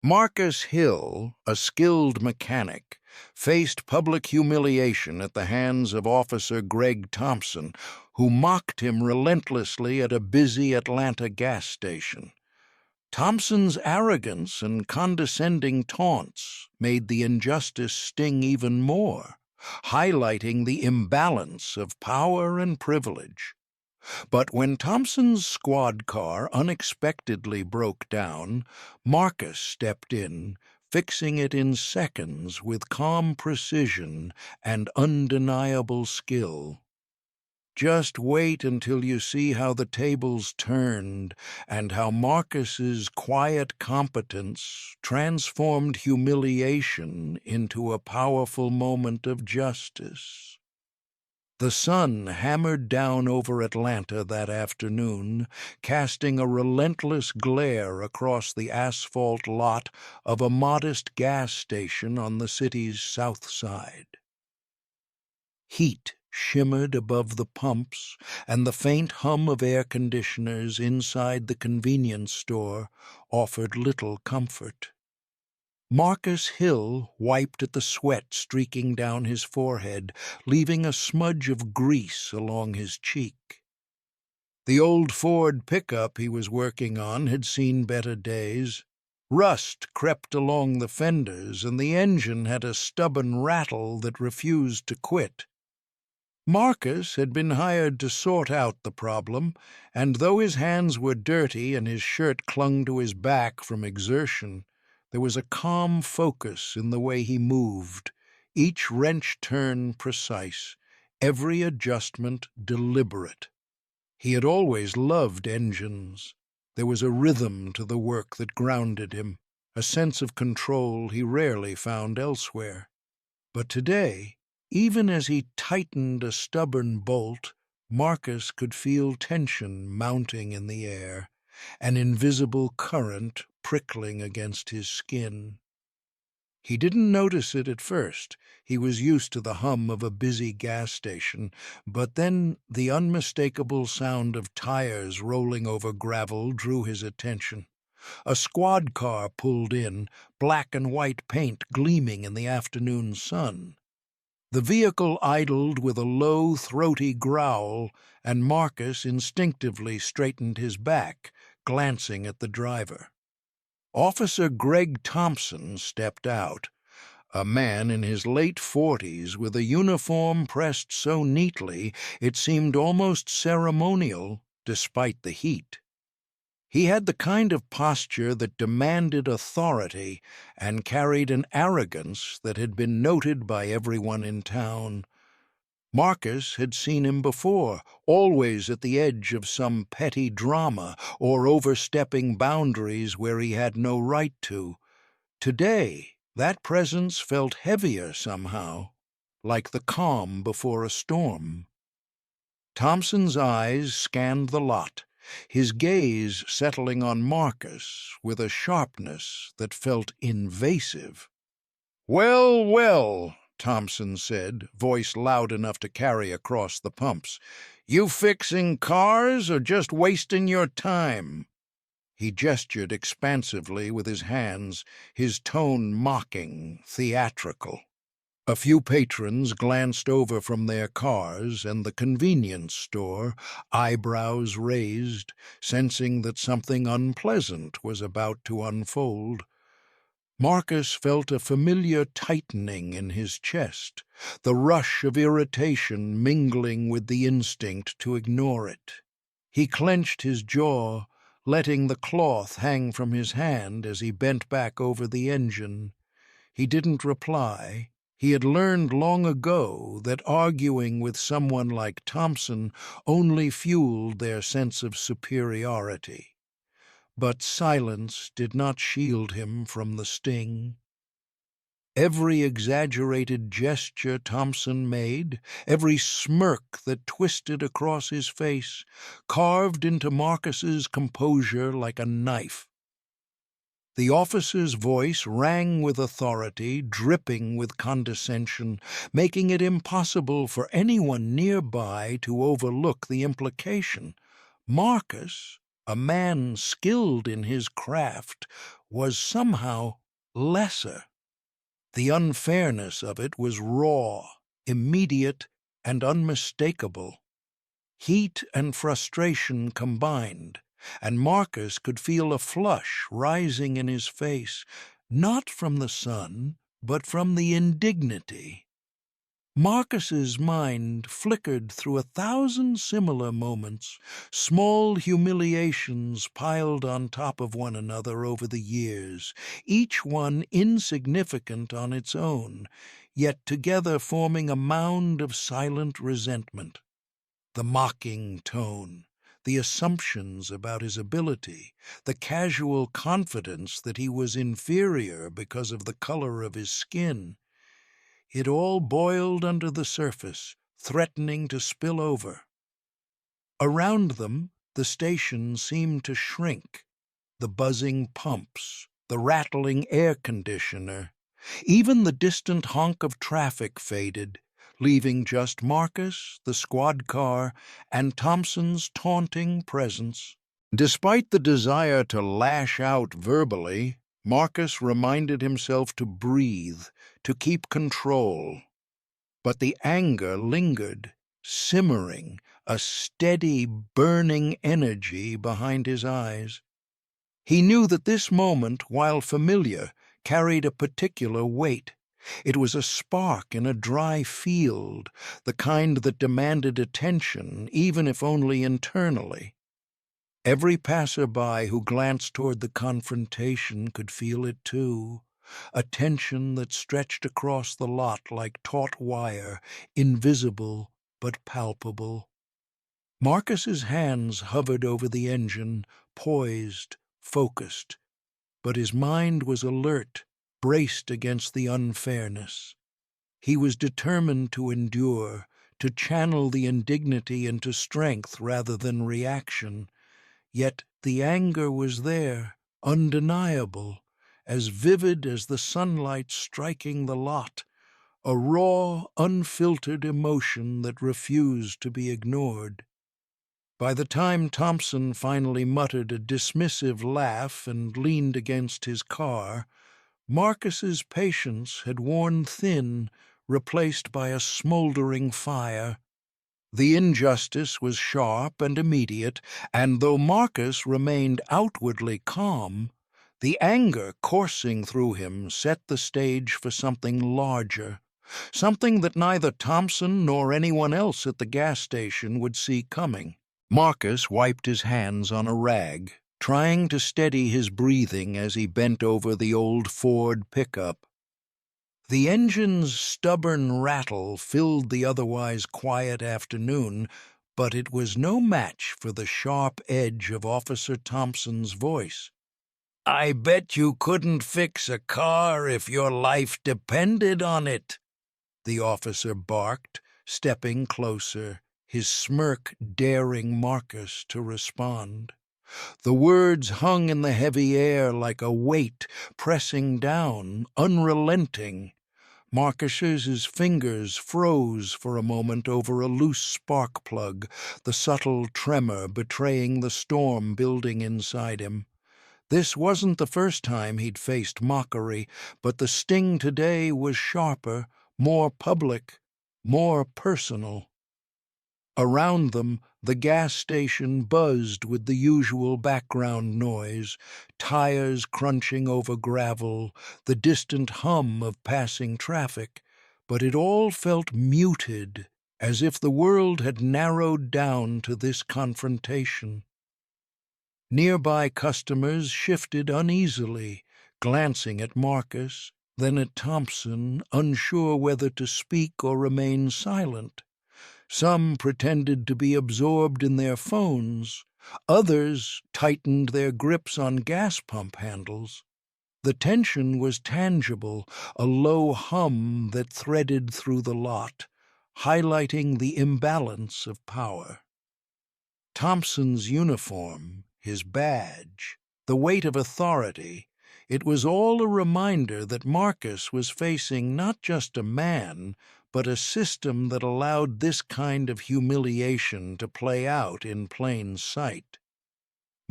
Marcus Hill, a skilled mechanic, faced public humiliation at the hands of Officer Greg Thompson, who mocked him relentlessly at a busy Atlanta gas station. Thompson's arrogance and condescending taunts made the injustice sting even more, highlighting the imbalance of power and privilege. But when Thompson's squad car unexpectedly broke down, Marcus stepped in, fixing it in seconds with calm precision and undeniable skill. Just wait until you see how the tables turned and how Marcus's quiet competence transformed humiliation into a powerful moment of justice. The sun hammered down over Atlanta that afternoon, casting a relentless glare across the asphalt lot of a modest gas station on the city's south side. Heat shimmered above the pumps, and the faint hum of air conditioners inside the convenience store offered little comfort. Marcus Hill wiped at the sweat streaking down his forehead, leaving a smudge of grease along his cheek. The old Ford pickup he was working on had seen better days. Rust crept along the fenders, and the engine had a stubborn rattle that refused to quit. Marcus had been hired to sort out the problem, and though his hands were dirty and his shirt clung to his back from exertion, there was a calm focus in the way he moved, each wrench turn precise, every adjustment deliberate. He had always loved engines. There was a rhythm to the work that grounded him, a sense of control he rarely found elsewhere. But today, even as he tightened a stubborn bolt, Marcus could feel tension mounting in the air, an invisible current prickling against his skin. He didn't notice it at first. He was used to the hum of a busy gas station, but then the unmistakable sound of tires rolling over gravel drew his attention. A squad car pulled in, black and white paint gleaming in the afternoon sun. The vehicle idled with a low, throaty growl, and Marcus instinctively straightened his back, glancing at the driver. Officer Greg Thompson stepped out, a man in his late 40s with a uniform pressed so neatly it seemed almost ceremonial despite the heat. He had the kind of posture that demanded authority and carried an arrogance that had been noted by everyone in town. Marcus had seen him before, always at the edge of some petty drama or overstepping boundaries where he had no right to. Today, that presence felt heavier somehow, like the calm before a storm. Thompson's eyes scanned the lot, his gaze settling on Marcus with a sharpness that felt invasive. "Well, well," Thompson said, voice loud enough to carry across the pumps. "You fixing cars or just wasting your time?" He gestured expansively with his hands, his tone mocking, theatrical. A few patrons glanced over from their cars and the convenience store, eyebrows raised, sensing that something unpleasant was about to unfold. Marcus felt a familiar tightening in his chest, the rush of irritation mingling with the instinct to ignore it. He clenched his jaw, letting the cloth hang from his hand as he bent back over the engine. He didn't reply. He had learned long ago that arguing with someone like Thompson only fueled their sense of superiority. But silence did not shield him from the sting. Every exaggerated gesture Thompson made, every smirk that twisted across his face, carved into Marcus's composure like a knife. The officer's voice rang with authority, dripping with condescension, making it impossible for anyone nearby to overlook the implication. Marcus, a man skilled in his craft, was somehow lesser. The unfairness of it was raw, immediate, and unmistakable. Heat and frustration combined, and Marcus could feel a flush rising in his face, not from the sun, but from the indignity. Marcus's mind flickered through 1,000 similar moments, small humiliations piled on top of one another over the years, each one insignificant on its own, yet together forming a mound of silent resentment. The mocking tone, the assumptions about his ability, the casual confidence that he was inferior because of the color of his skin. It all boiled under the surface, threatening to spill over. Around them, the station seemed to shrink. The buzzing pumps, the rattling air conditioner, even the distant honk of traffic faded, leaving just Marcus, the squad car, and Thompson's taunting presence. Despite the desire to lash out verbally, Marcus reminded himself to breathe, to keep control. But the anger lingered, simmering, a steady, burning energy behind his eyes. He knew that this moment, while familiar, carried a particular weight. It was a spark in a dry field, the kind that demanded attention, even if only internally. Every passer-by who glanced toward the confrontation could feel it too, a tension that stretched across the lot like taut wire, invisible but palpable. Marcus's hands hovered over the engine, poised, focused, but his mind was alert, braced against the unfairness. He was determined to endure, to channel the indignity into strength rather than reaction. Yet the anger was there, undeniable, as vivid as the sunlight striking the lot, a raw, unfiltered emotion that refused to be ignored. By the time Thompson finally muttered a dismissive laugh and leaned against his car, Marcus's patience had worn thin, replaced by a smoldering fire. The injustice was sharp and immediate, and though Marcus remained outwardly calm, the anger coursing through him set the stage for something larger, something that neither Thompson nor anyone else at the gas station would see coming. Marcus wiped his hands on a rag, trying to steady his breathing as he bent over the old Ford pickup. The engine's stubborn rattle filled the otherwise quiet afternoon, but it was no match for the sharp edge of Officer Thompson's voice. "I bet you couldn't fix a car if your life depended on it," the officer barked, stepping closer, his smirk daring Marcus to respond. The words hung in the heavy air like a weight, pressing down, unrelenting. Marcus's fingers froze for a moment over a loose spark plug, the subtle tremor betraying the storm building inside him. This wasn't the first time he'd faced mockery, but the sting today was sharper, more public, more personal. Around them, the gas station buzzed with the usual background noise, tires crunching over gravel, the distant hum of passing traffic, but it all felt muted, as if the world had narrowed down to this confrontation. Nearby customers shifted uneasily, glancing at Marcus, then at Thompson, unsure whether to speak or remain silent. Some pretended to be absorbed in their phones. Others tightened their grips on gas pump handles. The tension was tangible, a low hum that threaded through the lot, highlighting the imbalance of power. Thompson's uniform, his badge, the weight of authority, it was all a reminder that Marcus was facing not just a man, but a system that allowed this kind of humiliation to play out in plain sight.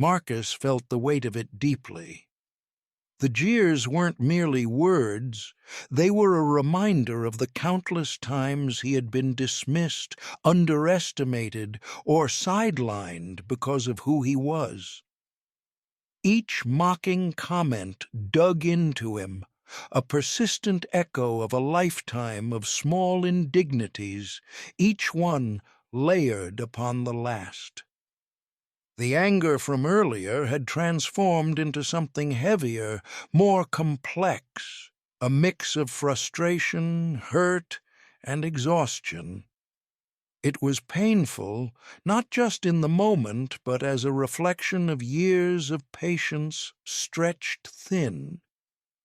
Marcus felt the weight of it deeply. The jeers weren't merely words, they were a reminder of the countless times he had been dismissed, underestimated, or sidelined because of who he was. Each mocking comment dug into him, a persistent echo of a lifetime of small indignities, each one layered upon the last. The anger from earlier had transformed into something heavier, more complex, a mix of frustration, hurt, and exhaustion. It was painful, not just in the moment, but as a reflection of years of patience stretched thin.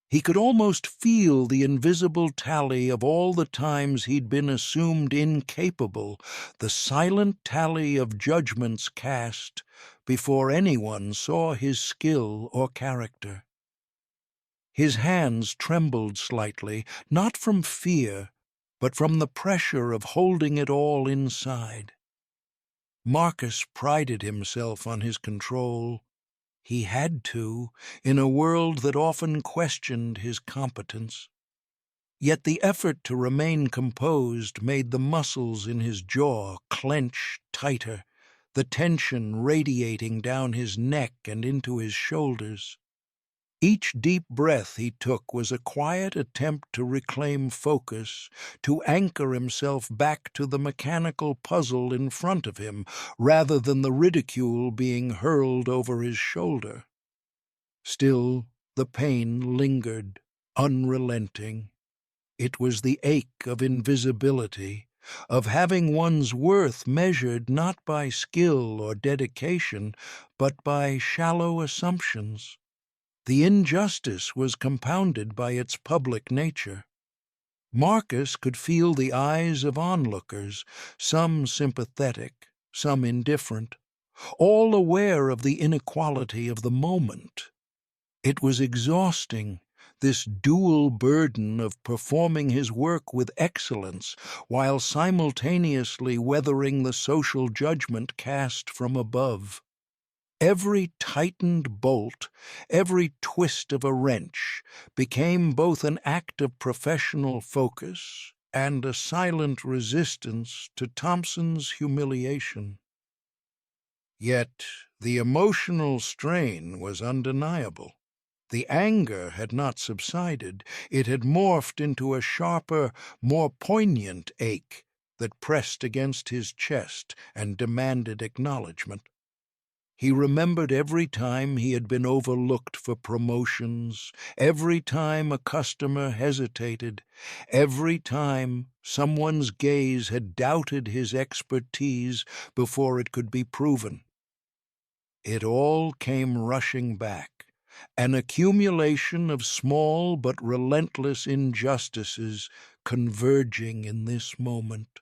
He could almost feel the invisible tally of all the times he'd been assumed incapable, the silent tally of judgments cast before anyone saw his skill or character. His hands trembled slightly, not from fear, but from the pressure of holding it all inside. Marcus prided himself on his control. He had to, in a world that often questioned his competence. Yet the effort to remain composed made the muscles in his jaw clench tighter, the tension radiating down his neck and into his shoulders. Each deep breath he took was a quiet attempt to reclaim focus, to anchor himself back to the mechanical puzzle in front of him, rather than the ridicule being hurled over his shoulder. Still, the pain lingered, unrelenting. It was the ache of invisibility, of having one's worth measured not by skill or dedication, but by shallow assumptions. The injustice was compounded by its public nature. Marcus could feel the eyes of onlookers, some sympathetic, some indifferent, all aware of the inequality of the moment. It was exhausting, this dual burden of performing his work with excellence while simultaneously weathering the social judgment cast from above. Every tightened bolt, every twist of a wrench, became both an act of professional focus and a silent resistance to Thompson's humiliation. Yet the emotional strain was undeniable. The anger had not subsided. It had morphed into a sharper, more poignant ache that pressed against his chest and demanded acknowledgment. He remembered every time he had been overlooked for promotions, every time a customer hesitated, every time someone's gaze had doubted his expertise before it could be proven. It all came rushing back, an accumulation of small but relentless injustices converging in this moment.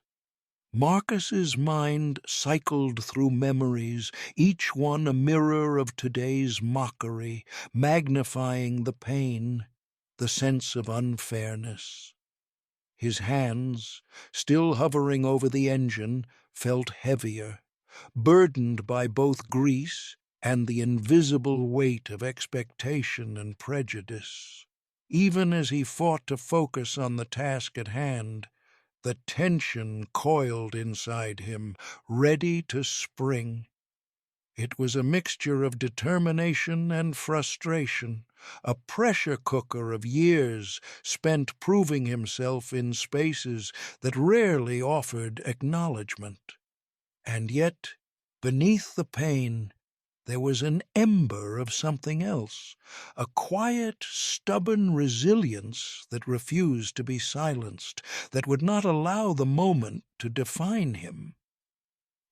Marcus's mind cycled through memories, each one a mirror of today's mockery, magnifying the pain, the sense of unfairness. His hands, still hovering over the engine, felt heavier, burdened by both grease and the invisible weight of expectation and prejudice. Even as he fought to focus on the task at hand, the tension coiled inside him, ready to spring. It was a mixture of determination and frustration, a pressure cooker of years spent proving himself in spaces that rarely offered acknowledgment. And yet, beneath the pain, there was an ember of something else, a quiet, stubborn resilience that refused to be silenced, that would not allow the moment to define him.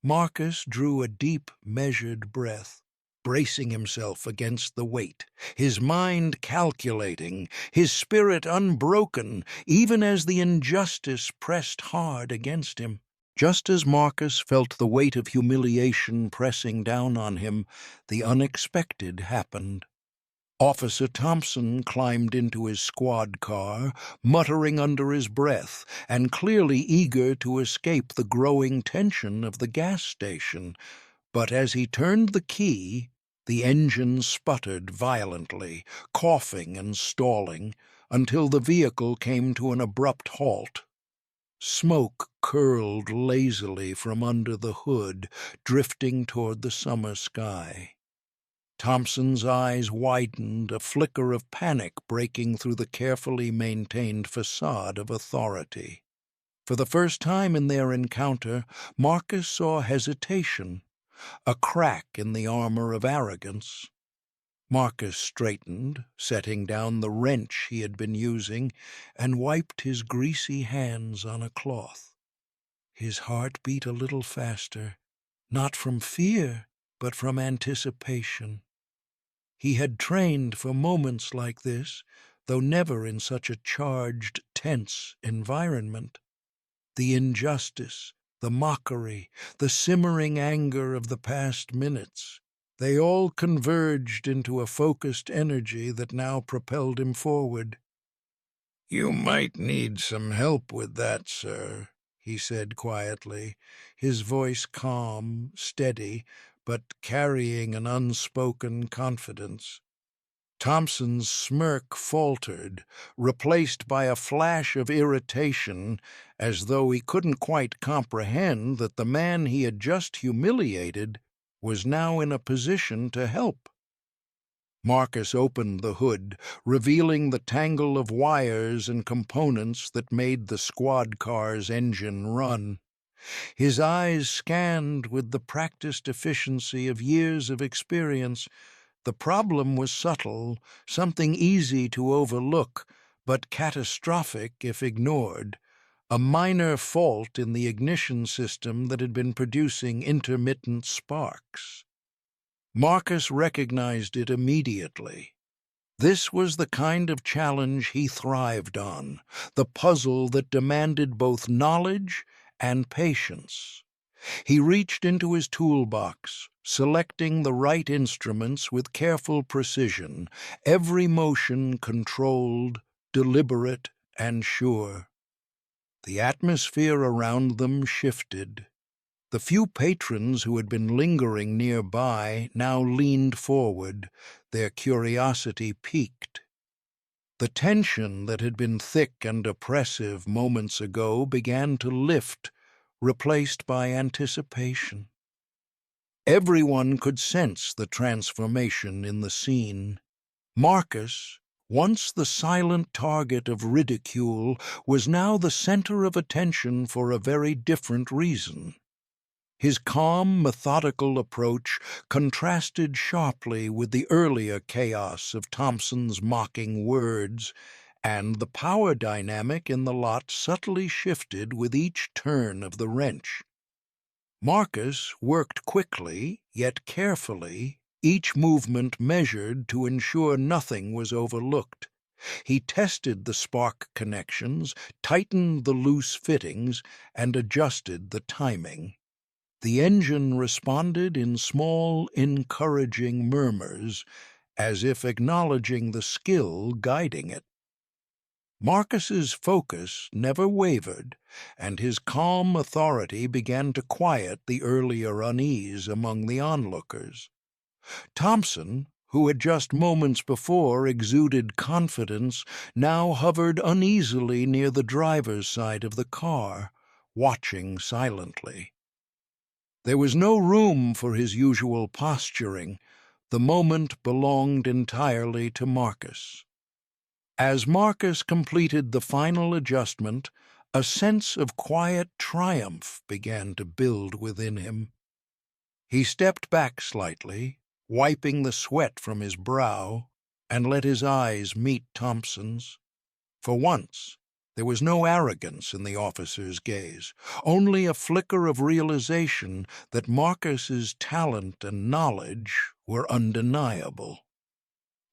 Marcus drew a deep, measured breath, bracing himself against the weight, his mind calculating, his spirit unbroken, even as the injustice pressed hard against him. Just as Marcus felt the weight of humiliation pressing down on him, the unexpected happened. Officer Thompson climbed into his squad car, muttering under his breath, and clearly eager to escape the growing tension of the gas station. But as he turned the key, The engine sputtered violently, coughing and stalling, until the vehicle came to an abrupt halt. Smoke curled lazily from under the hood, drifting toward the summer sky. Thompson's eyes widened, a flicker of panic breaking through the carefully maintained facade of authority. For the first time in their encounter, Marcus saw hesitation, a crack in the armor of arrogance. Marcus straightened, setting down the wrench he had been using, and wiped his greasy hands on a cloth. His heart beat a little faster, not from fear, but from anticipation. He had trained for moments like this, though never in such a charged, tense environment. The injustice, the mockery, the simmering anger of the past minutes, they all converged into a focused energy that now propelled him forward. "You might need some help with that, sir," he said quietly, his voice calm, steady, but carrying an unspoken confidence. Thompson's smirk faltered, replaced by a flash of irritation, as though he couldn't quite comprehend that the man he had just humiliated was now in a position to help. Marcus opened the hood, revealing the tangle of wires and components that made the squad car's engine run. His eyes scanned with the practiced efficiency of years of experience. The problem was subtle, something easy to overlook, but catastrophic if ignored. A minor fault in the ignition system that had been producing intermittent sparks. Marcus recognized it immediately. This was the kind of challenge he thrived on, the puzzle that demanded both knowledge and patience. He reached into his toolbox, selecting the right instruments with careful precision, every motion controlled, deliberate, and sure. The atmosphere around them shifted. The few patrons who had been lingering nearby now leaned forward, their curiosity piqued. The tension that had been thick and oppressive moments ago began to lift, replaced by anticipation. Everyone could sense the transformation in the scene. Marcus, once the silent target of ridicule, was now the center of attention for a very different reason. His calm, methodical approach contrasted sharply with the earlier chaos of Thompson's mocking words, and the power dynamic in the lot subtly shifted with each turn of the wrench. Marcus worked quickly, yet carefully, each movement measured to ensure nothing was overlooked. He tested the spark connections, tightened the loose fittings, and adjusted the timing. The engine responded in small, encouraging murmurs, as if acknowledging the skill guiding it. Marcus's focus never wavered, and his calm authority began to quiet the earlier unease among the onlookers. Thompson, who had just moments before exuded confidence, now hovered uneasily near the driver's side of the car, watching silently. There was no room for his usual posturing. The moment belonged entirely to Marcus. As Marcus completed the final adjustment, a sense of quiet triumph began to build within him. He stepped back slightly, wiping the sweat from his brow, and let his eyes meet Thompson's. For once, there was no arrogance in the officer's gaze, only a flicker of realization that Marcus's talent and knowledge were undeniable.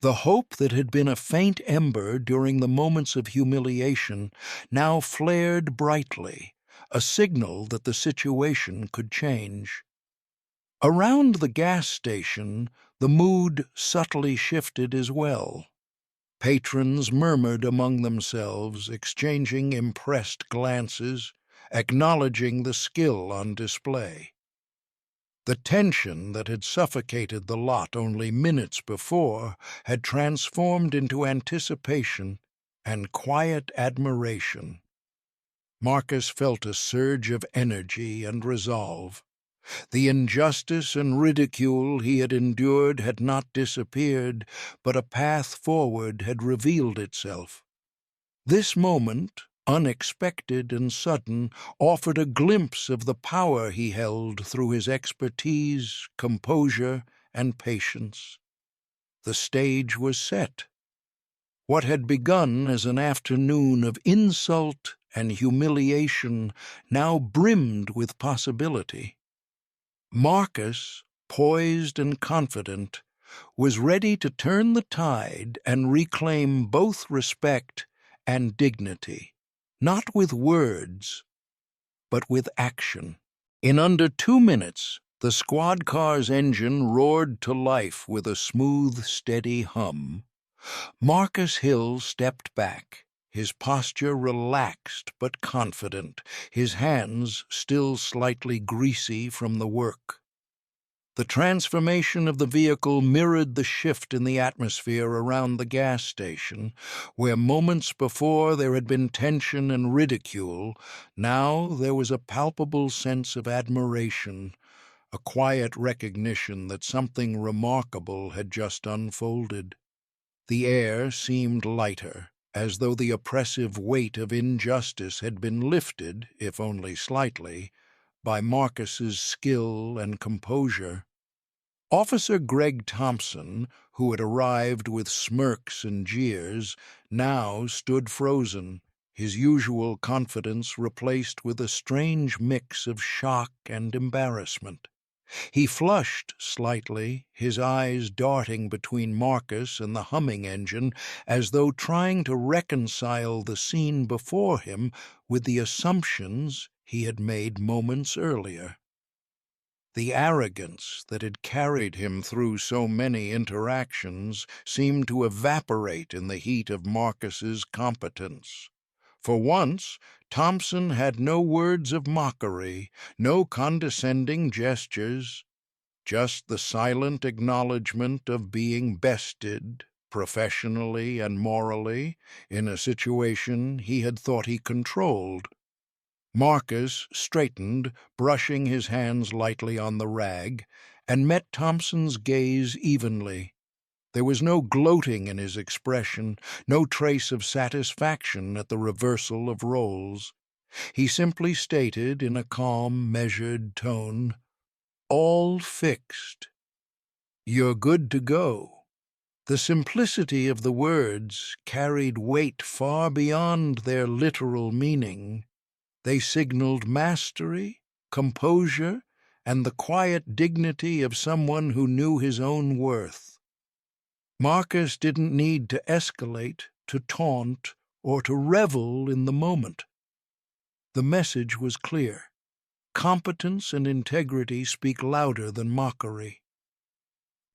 The hope that had been a faint ember during the moments of humiliation now flared brightly, a signal that the situation could change. Around the gas station, the mood subtly shifted as well. Patrons murmured among themselves, exchanging impressed glances, acknowledging the skill on display. The tension that had suffocated the lot only minutes before had transformed into anticipation and quiet admiration. Marcus felt a surge of energy and resolve. The injustice and ridicule he had endured had not disappeared, but a path forward had revealed itself. This moment, unexpected and sudden, offered a glimpse of the power he held through his expertise, composure, and patience. The stage was set. What had begun as an afternoon of insult and humiliation now brimmed with possibility. Marcus, poised and confident, was ready to turn the tide and reclaim both respect and dignity, not with words, but with action. In under 2 minutes, the squad car's engine roared to life with a smooth, steady hum. Marcus Hill stepped back, his posture relaxed but confident, his hands still slightly greasy from the work. The transformation of the vehicle mirrored the shift in the atmosphere around the gas station, where moments before there had been tension and ridicule. Now there was a palpable sense of admiration, a quiet recognition that something remarkable had just unfolded. The air seemed lighter, as though the oppressive weight of injustice had been lifted, if only slightly, by Marcus's skill and composure. Officer Greg Thompson, who had arrived with smirks and jeers, now stood frozen, his usual confidence replaced with a strange mix of shock and embarrassment. He flushed slightly, his eyes darting between Marcus and the humming engine, as though trying to reconcile the scene before him with the assumptions he had made moments earlier. The arrogance that had carried him through so many interactions seemed to evaporate in the heat of Marcus's competence. For once, Thompson had no words of mockery, no condescending gestures, just the silent acknowledgment of being bested, professionally and morally, in a situation he had thought he controlled. Marcus straightened, brushing his hands lightly on the rag, and met Thompson's gaze evenly. There was no gloating in his expression, no trace of satisfaction at the reversal of roles. He simply stated in a calm, measured tone, "All fixed. You're good to go." The simplicity of the words carried weight far beyond their literal meaning. They signaled mastery, composure, and the quiet dignity of someone who knew his own worth. Marcus didn't need to escalate, to taunt, or to revel in the moment. The message was clear. Competence and integrity speak louder than mockery.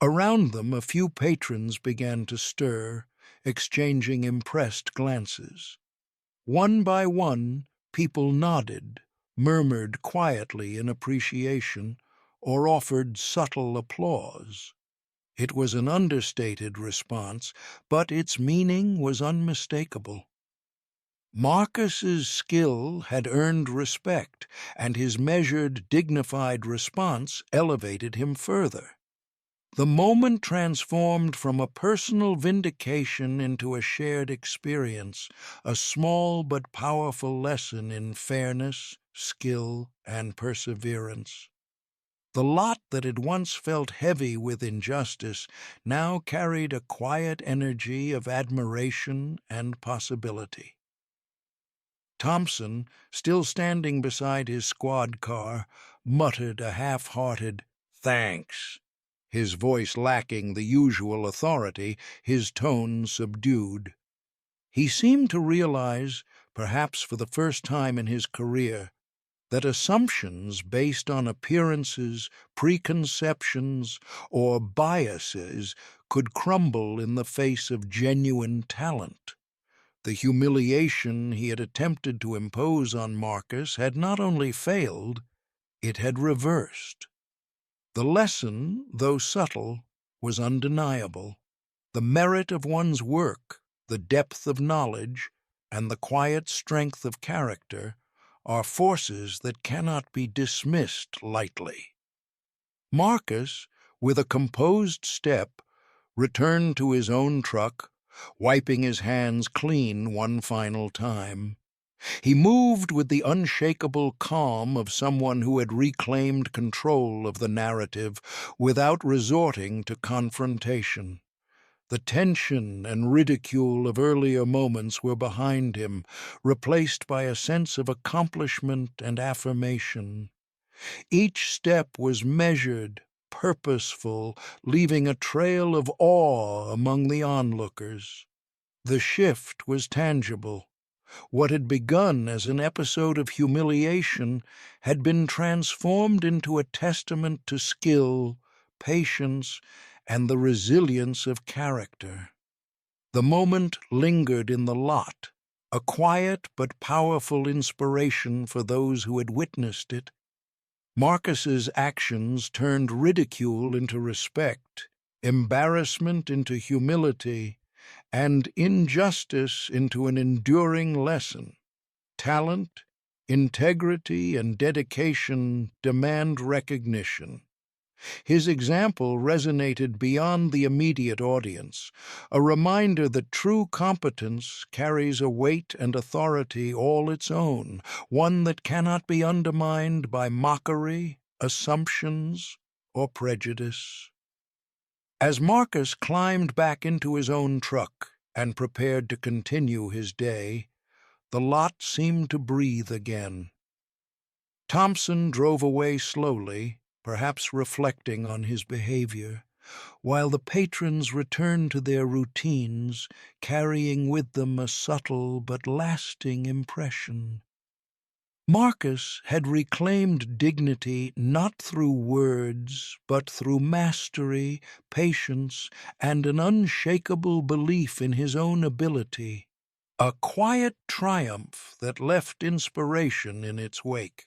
Around them, a few patrons began to stir, exchanging impressed glances. One by one, people nodded, murmured quietly in appreciation, or offered subtle applause. It was an understated response, but its meaning was unmistakable. Marcus's skill had earned respect, and his measured, dignified response elevated him further. The moment transformed from a personal vindication into a shared experience, a small but powerful lesson in fairness, skill, and perseverance. The lot that had once felt heavy with injustice now carried a quiet energy of admiration and possibility. Thompson, still standing beside his squad car, muttered a half-hearted "thanks," his voice lacking the usual authority, his tone subdued. He seemed to realize, perhaps for the first time in his career, that assumptions based on appearances, preconceptions, or biases could crumble in the face of genuine talent. The humiliation he had attempted to impose on Marcus had not only failed, it had reversed. The lesson, though subtle, was undeniable. The merit of one's work, the depth of knowledge, and the quiet strength of character are forces that cannot be dismissed lightly. Marcus, with a composed step, returned to his own truck, wiping his hands clean one final time. He moved with the unshakable calm of someone who had reclaimed control of the narrative without resorting to confrontation. The tension and ridicule of earlier moments were behind him, replaced by a sense of accomplishment and affirmation. Each step was measured, purposeful, leaving a trail of awe among the onlookers. The shift was tangible. What had begun as an episode of humiliation had been transformed into a testament to skill, patience, and the resilience of character. The moment lingered in the lot, a quiet but powerful inspiration for those who had witnessed it. Marcus's actions turned ridicule into respect, embarrassment into humility, and injustice into an enduring lesson. Talent, integrity, and dedication demand recognition. His example resonated beyond the immediate audience, a reminder that true competence carries a weight and authority all its own, one that cannot be undermined by mockery, assumptions, or prejudice. As Marcus climbed back into his own truck and prepared to continue his day, the lot seemed to breathe again. Thompson drove away slowly, perhaps reflecting on his behavior, while the patrons returned to their routines, carrying with them a subtle but lasting impression. Marcus had reclaimed dignity not through words, but through mastery, patience, and an unshakable belief in his own ability, a quiet triumph that left inspiration in its wake.